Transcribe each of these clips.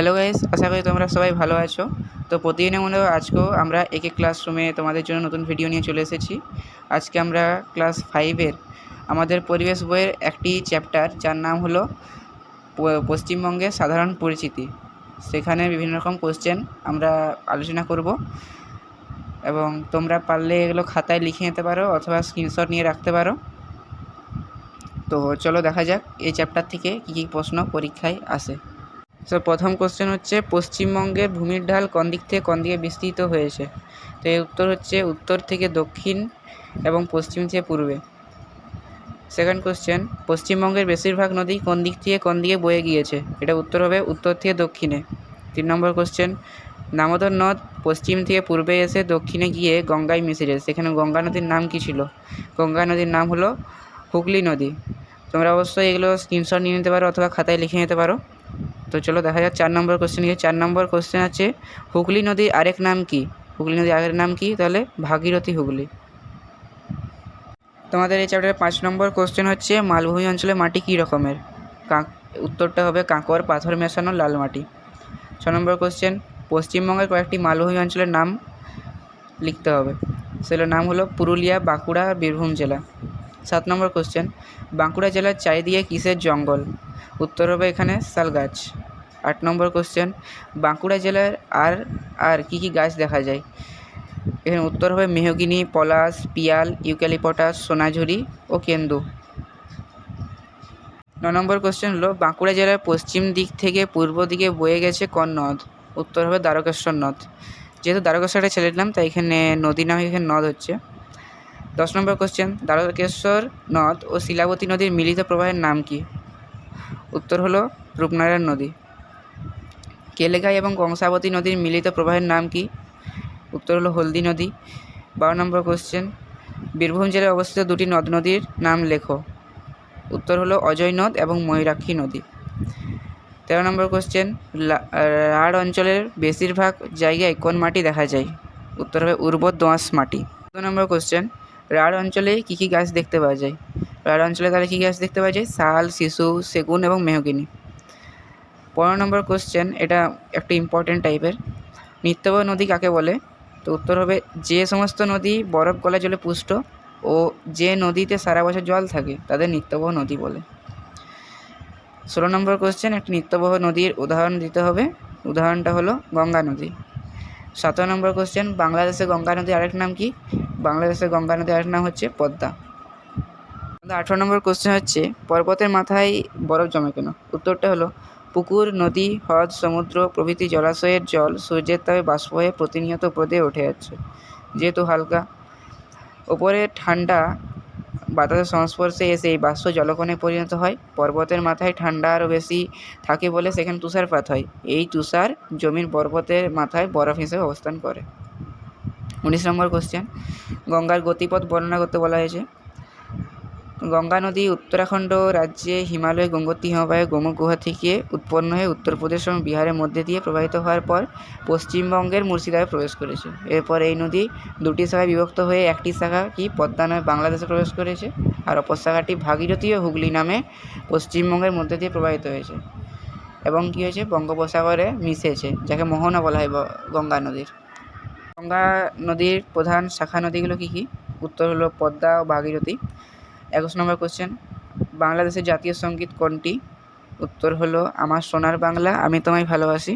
Hello guys, আশা করি তোমরা সবাই ভালো আছো। তো প্রতিদিনের মতো আজকেও আমরা এক ক্লাসরুমে তোমাদের জন্য নতুন ভিডিও নিয়ে চলে এসেছি। আজকে আমরা ক্লাস 5-এর আমাদের পরিবেশ বইয়ের একটি চ্যাপ্টার, যার নাম হলো পশ্চিমবঙ্গের সাধারণ পরিচিতি। সেখানে বিভিন্ন রকম কোশ্চেন আমরা আলোচনা করব এবং তোমরা পারলে এগুলো খাতায় লিখে নিতে পারো অথবা স্ক্রিনশট নিয়ে রাখতে পারো। তো চলো দেখা যাক এই চ্যাপ্টার থেকে কী কী প্রশ্ন পরীক্ষায় আসে। তো প্রথম কোশ্চেন হচ্ছে, পশ্চিমবঙ্গের ভূমির ঢাল কোন দিক থেকে কোন দিকে বিস্তৃত হয়েছে? তো এর উত্তর হচ্ছে উত্তর থেকে দক্ষিণ এবং পশ্চিম থেকে পূর্বে। সেকেন্ড কোশ্চেন, পশ্চিমবঙ্গের বেশিরভাগ নদী কোন দিক থেকে কোন দিকে বয়ে গিয়েছে? এটা উত্তর হবে উত্তর থেকে দক্ষিণে। 3 নম্বর কোশ্চেন, দামোদর নদ পশ্চিম থেকে পূর্বে এসে দক্ষিণে গিয়ে গঙ্গায় মিশে যায়, সেখানে গঙ্গা নদীর নাম কী ছিল? গঙ্গা নদীর নাম হলো হুগলি নদী। তোমরা অবশ্যই এগুলো স্ক্রিনশট নিয়ে নিতে পারো অথবা খাতায় লিখে নিতে পারো। তো চলো দেখা যাক 4 নম্বর কোশ্চেন কি। 4 নম্বর কোশ্চেন আছে, হুগলি নদীর আরেক নাম কি? হুগলি নদীর আরেক নাম কি? তাহলে ভাগীরথী হুগলি। তোমাদের এই চ্যাপ্টারের 5 নম্বর কোশ্চেন হচ্ছে, মালভূমি অঞ্চলে মাটি কী রকমের? উত্তরটা হবে কাঁকর পাথর মেশানো লাল মাটি। 6 নম্বর কোশ্চেন, পশ্চিমবঙ্গের কয়েকটি মালভূমি অঞ্চলের নাম লিখতে হবে। সেগুলোর নাম হলো পুরুলিয়া, বাঁকুড়া, বীরভূম জেলা। 7 নম্বর কোশ্চেন, বাঁকুড়া জেলার চারিদিকে কিসের জঙ্গল? উত্তর হবে এখানে শাল গাছ। 8 নম্বর কোশ্চেন, বাঁকুড়া জেলার আর কী কী গাছ দেখা যায়? এখানে উত্তর হবে মেহগিনি, পলাশ, পিয়াল, ইউক্যালিপটাস, সোনাঝুরি ও কেন্দু। 9 নম্বর কোশ্চেন হলো, বাঁকুড়া জেলার পশ্চিম দিক থেকে পূর্ব দিকে বয়ে গেছে কোন নদ? উত্তর হবে দ্বারকেশ্বর নদ। যেহেতু দ্বারকেশ্বর একটা ছেলের নাম, তাই এখানে নদী নামে এখানে নদ হচ্ছে। 10 নম্বর কোশ্চেন, দ্বারকেশ্বর নদ ও শিলাবতী নদীর মিলিত প্রবাহের নাম কি? উত্তর হলো রূপনারায়ণ নদী। কেলেঘাই এবং কংসাবতী নদীর মিলিত প্রবাহের নাম কি? উত্তর হলো হলদি নদী। 12 নম্বর কোশ্চেন, বীরভূম জেলায় অবস্থিত দুটি নদ নদীর নাম লেখো। উত্তর হলো অজয় নদ এবং ময়ূরাক্ষী নদী। 13 নম্বর কোশ্চেন, রাঢ় অঞ্চলের বেশিরভাগ জায়গায় কোন মাটি দেখা যায়? উত্তর হবে উর্বর দোআঁশ মাটি। 14 নম্বর কোশ্চেন, রাঢ় অঞ্চলে কী কী গাছ দেখতে পাওয়া যায়? রাঢ় অঞ্চলে তাহলে কী গাছ দেখতে পাওয়া যায়? শাল, শিশু, সেগুন এবং মেহগিনি। 15 নম্বর কোশ্চেন, এটা একটা ইম্পর্টেন্ট টাইপের। নিত্যবহ নদী কাকে বলে? তো উত্তর হবে যে সমস্ত নদী বরফ গলা জলে পুষ্ট ও যে নদীতে সারা বছর জল থাকে তাদের নিত্যবহ নদী বলে। 16 নম্বর কোশ্চেন, একটি নিত্যবহ নদীর উদাহরণ দিতে হবে। উদাহরণটা হলো গঙ্গা নদী। 17 নম্বর কোশ্চেন, বাংলাদেশে গঙ্গা নদীর আরেক নাম কি? বাংলাদেশের গঙ্গা নদীর আরেক নাম হচ্ছে পদ্মা। 18 নম্বর কোশ্চেন হচ্ছে, পর্বতের মাথায় বরফ জমে কেন? উত্তরটা হলো পুকুর, নদী, হ্রদ, সমুদ্র প্রভৃতি জলাশয়ের জল সূর্যের তাপে বাষ্প হয়ে প্রতিনিয়ত উপর দিয়ে উঠে যাচ্ছে। যেহেতু হালকা ওপরে ঠান্ডা বাতাসের সংস্পর্শে এসে এই বাষ্প জলকণে পরিণত হয়। পর্বতের মাথায় ঠান্ডা আরও বেশি থাকে বলে সেখানে তুষারপাত হয়। এই তুষার জমির পর্বতের মাথায় বরফ হিসেবে অবস্থান করে। 19 নম্বর কোশ্চেন, গঙ্গার গতিপথ বর্ণনা করতে বলা হয়েছে। গঙ্গা নদী উত্তরাখণ্ড রাজ্যে হিমালয় গঙ্গোত্রী হিমবাহের গোমুখ গুহা থেকে উৎপন্ন হয়ে উত্তরপ্রদেশ এবং বিহারের মধ্যে দিয়ে প্রবাহিত হওয়ার পর পশ্চিমবঙ্গের মুর্শিদাবাদে প্রবেশ করেছে। এরপর এই নদী দুটি শাখায় বিভক্ত হয়ে একটি শাখা কি পদ্মা নামে বাংলাদেশে প্রবেশ করেছে, আর অপর শাখাটি ভাগীরথী ও হুগলি নামে পশ্চিমবঙ্গের মধ্যে দিয়ে প্রবাহিত হয়েছে এবং কী হয়েছে বঙ্গোপসাগরে মিশেছে, যাকে মোহনা বলা হয় গঙ্গা নদীর। গঙ্গা নদীর প্রধান শাখা নদীগুলো কী কী? উত্তর হলো পদ্মা ও ভাগীরথী। 21 নম্বর কোশ্চেন, বাংলাদেশের জাতীয় সঙ্গীত কোনটি? উত্তর হলো আমার সোনার বাংলা আমি তোমায় ভালোবাসি।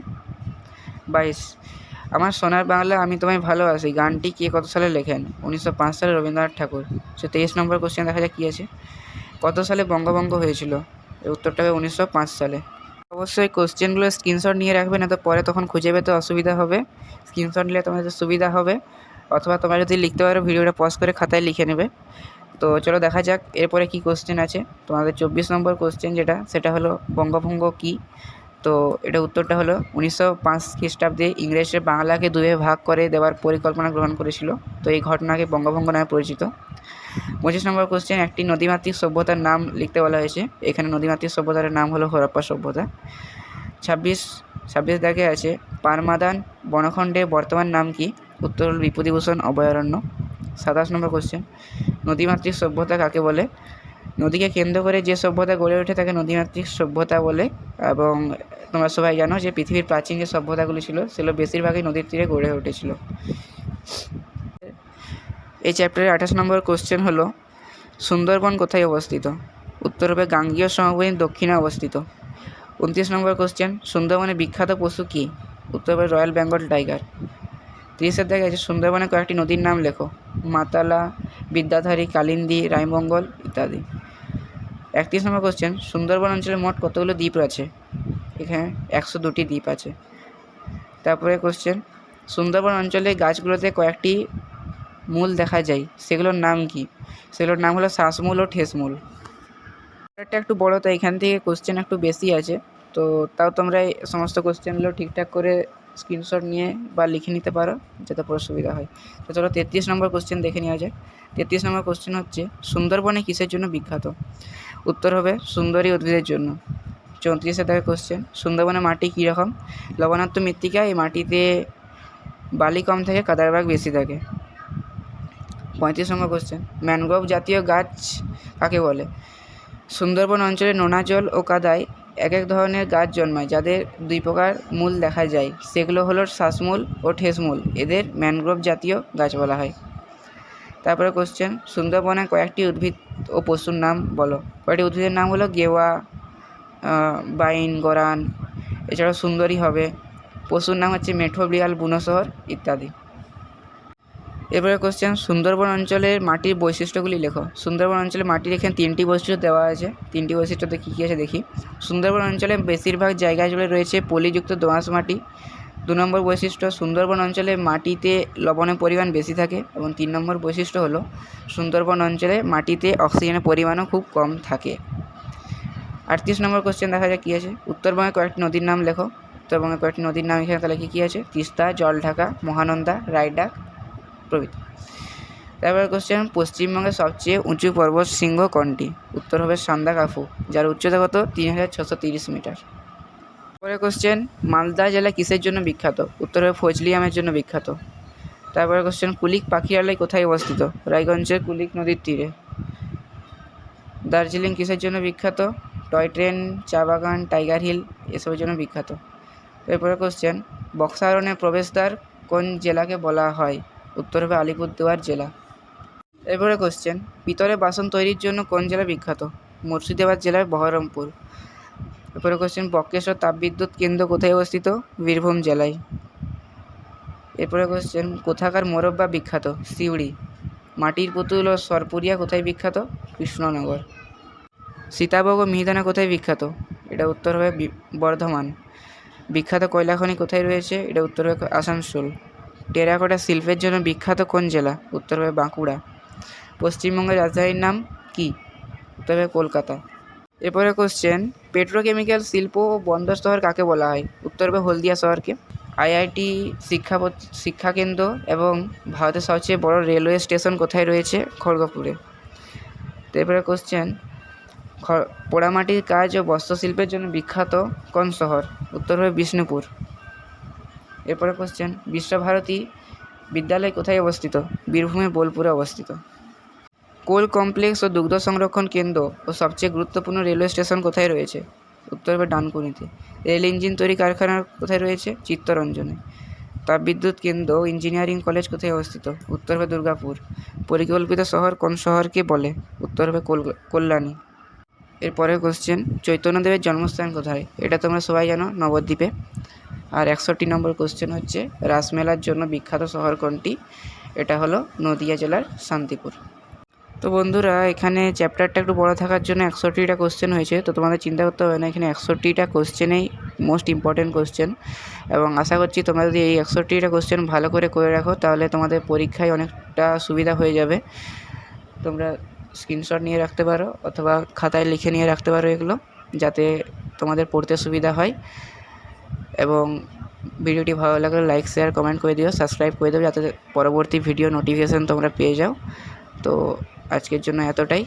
22, আমার সোনার বাংলা আমি তোমায় ভালোবাসি গানটি কে কত সালে লেখেন? 1905 সালে রবীন্দ্রনাথ ঠাকুর। 23 নম্বর কোশ্চেন দেখা যাক কী আছে। কত সালে বঙ্গভঙ্গ হয়েছিল? এর উত্তরটা হবে 1905 সালে। অবশ্যই কোশ্চেনগুলো স্ক্রিনশট নিয়ে রাখবে, না তো পরে তখন খুঁজে পেতে অসুবিধা হবে। স্ক্রিনশট নিলে তোমাদের সুবিধা হবে, অথবা তোমরা যদি লিখতে পারো ভিডিওটা পজ করে খাতায় লিখে নেবে। তো চলো দেখা যাক এরপরে কী কোশ্চেন আছে। তোমাদের 24 নম্বর কোশ্চেন যেটা, সেটা হলো বঙ্গভঙ্গ কী? তো এটা উত্তরটা হলো 1905 খ্রিস্টাব্দে ইংরেজরা বাংলাকে দুয়ে ভাগ করে দেওয়ার পরিকল্পনা গ্রহণ করেছিল। তো এই ঘটনাকে বঙ্গভঙ্গ নামে পরিচিত। 25 নম্বর কোশ্চেন, একটি নদীমাতৃক সভ্যতার নাম লিখতে বলা হয়েছে। এখানে নদীমাতৃক সভ্যতার নাম হলো হরপ্পা সভ্যতা। 26 দাগে আছে, পারমাদান বনখণ্ডের বর্তমান নাম কি? উত্তর হল বিভূতিভূষণ অভয়ারণ্য। 27 নম্বর কোশ্চেন, নদীমাতৃক সভ্যতা কাকে বলে? নদীকে কেন্দ্র করে যে সভ্যতা গড়ে ওঠে তাকে নদীমাতৃক সভ্যতা বলে। এবং তোমরা সবাই জানো যে পৃথিবীর প্রাচীন যে সভ্যতাগুলি ছিল সেগুলো বেশিরভাগই নদীর তীরে গড়ে উঠেছিল। এই চ্যাপ্টারের 28 নম্বর কোশ্চেন হলো সুন্দরবন কোথায় অবস্থিত? উত্তর হবে গাঙ্গেয় সমভূমির দক্ষিণে অবস্থিত। 29 নম্বর কোশ্চেন সুন্দরবনের বিখ্যাত পশু কী? উত্তর হবে রয়্যাল বেঙ্গল টাইগার। 30-এর দেখা আছে সুন্দরবনের কয়েকটি নদীর নাম লেখো। মাতালা, বিদ্যাধারী, কালিন্দী, রায়মঙ্গল ইত্যাদি। 31 নম্বর কোশ্চেন সুন্দরবন অঞ্চলে মোট কতগুলো দ্বীপ আছে? এখানে 102টি দ্বীপ আছে। তারপরে কোশ্চেন সুন্দরবন অঞ্চলে গাছগুলোতে কয়েকটি মূল দেখা যায়, সেগুলোর নাম কি? সেগুলোর নাম হলো শ্বাসমূল ও ঠেসমূল। এটা একটু বড়, তো এখান থেকে কোশ্চেন একটু বেশি আছে, তো তাও তোমরা এই সমস্ত কোশ্চেনগুলো ঠিকঠাক করে স্ক্রিনশট নিয়ে বা লিখে নিতে পারো যাতে পরে সুবিধা হয়। তো চলো 33 নম্বর কোশ্চেন দেখে নেওয়া যায়। 33 নম্বর কোশ্চেন হচ্ছে সুন্দরবনে কিসের জন্য বিখ্যাত? উত্তর হবে সুন্দরী উদ্ভিদের জন্য। 34-এর দাগে কোশ্চেন সুন্দরবনের মাটি কীরকম? লবণাক্ত মৃত্তিকা, এই মাটিতে বালি কম থাকে, কাদার ভাগ বেশি থাকে। 35 নম্বর কোশ্চেন ম্যানগ্রোভ জাতীয় গাছ কাকে বলে? সুন্দরবন অঞ্চলে নোনা জল ও কাদায় এক এক ধরনের গাছ জন্মায় যাদের দুই প্রকার মূল দেখা যায়, সেগুলো হলো শ্বাসমূল ও ঠেসমূল। এদের ম্যানগ্রোভ জাতীয় গাছ বলা হয়। তারপরে কোশ্চেন সুন্দরবনে কয়েকটি উদ্ভিদ ও পশুর নাম বলো। কয়েকটি উদ্ভিদের নাম হলো গেওয়া, বাইন, গরান, এছাড়াও সুন্দরী হবে। পশুর নাম হচ্ছে মেঠো, বিড়াল, বুনোশহর ইত্যাদি। এরপরে কোশ্চেন সুন্দরবন অঞ্চলের মাটির বৈশিষ্ট্যগুলি লেখো। সুন্দরবন অঞ্চলের মাটির এখানে 3টি বৈশিষ্ট্য দেওয়া আছে। 3টি বৈশিষ্ট্যতে কী কী আছে দেখি। সুন্দরবন অঞ্চলে বেশিরভাগ জায়গায় জুড়ে রয়েছে পলিযুক্ত দোআঁশ মাটি। 2 নম্বর বৈশিষ্ট্য সুন্দরবন অঞ্চলে মাটিতে লবণের পরিমাণ বেশি থাকে। এবং 3 নম্বর বৈশিষ্ট্য হলো সুন্দরবন অঞ্চলে মাটিতে অক্সিজেনের পরিমাণও খুব কম থাকে। 38 নম্বর কোশ্চেন দেখা যায় কী আছে। উত্তরবঙ্গে কয়েকটি নদীর নাম লেখো। উত্তরবঙ্গে কয়েকটি নদীর নাম এখানে তাহলে কী আছে? তিস্তা, জলঢাকা, মহানন্দা, রায়ডাক প্রভৃতি। তারপরে কোশ্চেন পশ্চিমবঙ্গের সবচেয়ে উঁচু পর্বত শৃঙ্গ কোনটি? উত্তর হবে সান্দাকফু, যার উচ্চতা কত? 3630 মিটার। তারপরে কোশ্চেন মালদা জেলা কিসের জন্য বিখ্যাত? উত্তর হবে ফজলি আমের জন্য বিখ্যাত। তারপরে কোশ্চেন কুলিক পাখিরালয় কোথায় অবস্থিত? রায়গঞ্জের কুলিক নদীর তীরে। দার্জিলিং কিসের জন্য বিখ্যাত? টয় ট্রেন, চা বাগান, টাইগার হিল এসবের জন্য বিখ্যাত। এরপরে কোশ্চেন বক্সারণের প্রবেশদ্বার কোন জেলাকে বলা হয়? উত্তর হবে আলিপুরদুয়ার জেলা। এরপরে কোশ্চেন পিতলের বাসন তৈরির জন্য কোন জেলা বিখ্যাত? মুর্শিদাবাদ জেলার বহরমপুর। এরপরে কোশ্চেন বক্রেশ্বর তাপবিদ্যুৎ কেন্দ্র কোথায় অবস্থিত? বীরভূম জেলায়। এরপরে কোশ্চেন কোথাকার মোরব্বা বিখ্যাত? সিউড়ি। মাটির পুতুল ও সরপুরিয়া কোথায় বিখ্যাত? কৃষ্ণনগর। সীতাভোগ ও মিহিদানা কোথায় বিখ্যাত? এটা উত্তর হবে বর্ধমান। বিখ্যাত কয়লা খনি কোথায় রয়েছে? এটা উত্তর হবে আসানসোল। টেরাকোটা শিল্পের জন্য বিখ্যাত কোন জেলা? উত্তর হবে বাঁকুড়া। পশ্চিমবঙ্গের রাজধানীর নাম কি? উত্তর হবে কলকাতা। এরপরে কোশ্চেন পেট্রোকেমিক্যাল শিল্প ও বন্দর শহর কাকে বলা হয়? উত্তর হবে হলদিয়া শহরকে। আইআইটি শিক্ষাকেন্দ্র এবং ভারতের সবচেয়ে বড় রেলওয়ে স্টেশন কোথায় রয়েছে? খড়গপুরে। এরপরে কোশ্চেন পোড়ামাটির কাজ ও বস্ত্রশিল্পের জন্য বিখ্যাত কোন শহর? উত্তর হবে বিষ্ণুপুর। এরপরে কোশ্চেন বিশ্বভারতী বিদ্যালয় কোথায় অবস্থিত? বীরভূমের বোলপুরে অবস্থিত। কোল কমপ্লেক্স ও দুগ্ধ সংরক্ষণ কেন্দ্র ও সবচেয়ে গুরুত্বপূর্ণ রেলওয়ে স্টেশন কোথায় রয়েছে? উত্তর হবে ডানকুনিতে। রেল ইঞ্জিন তৈরি কারখানা কোথায় রয়েছে? চিত্তরঞ্জনে। তাপবিদ্যুৎ কেন্দ্র ও ইঞ্জিনিয়ারিং কলেজ কোথায় অবস্থিত? উত্তর হবে দুর্গাপুর। পরিকল্পিত শহর কোন শহরকে বলে? উত্তর হবে কল্যাণী। এরপরে কোশ্চেন চৈতন্যদেবের জন্মস্থান কোথায়? এটা তোমরা সবাই জানো, নবদ্বীপে। আর 61 নম্বর কোশ্চেন হচ্ছে রাসমেলার জন্য বিখ্যাত শহর কোনটি? এটা হলো নদিয়া জেলার শান্তিপুর। তো বন্ধুরা এখানে চ্যাপ্টারটা একটু বড় থাকার জন্য 61টা কোশ্চেন হয়েছে, তো তোমাদের চিন্তা করতে হবে না, এখানে 61টা কোশ্চেনেই মোস্ট ইম্পর্টেন্ট কোশ্চেন। এবং আশা করছি তোমরা যদি এই 61টা কোশ্চেন ভালো করে রাখো তাহলে তোমাদের পরীক্ষায় অনেকটা সুবিধা হয়ে যাবে। তোমরা স্ক্রিনশট নিয়ে রাখতে পারো অথবা খাতায় লিখে নিয়ে রাখতে পারো এগুলো, যাতে তোমাদের পড়তে সুবিধা হয়। এবং ভিডিওটি ভালো লাগলে লাইক, শেয়ার, কমেন্ট করে দিও, সাবস্ক্রাইব করে দেবে যাতে পরবর্তী ভিডিও নোটিফিকেশান তোমরা পেয়ে যাও। তো আজকের জন্য এতটাই।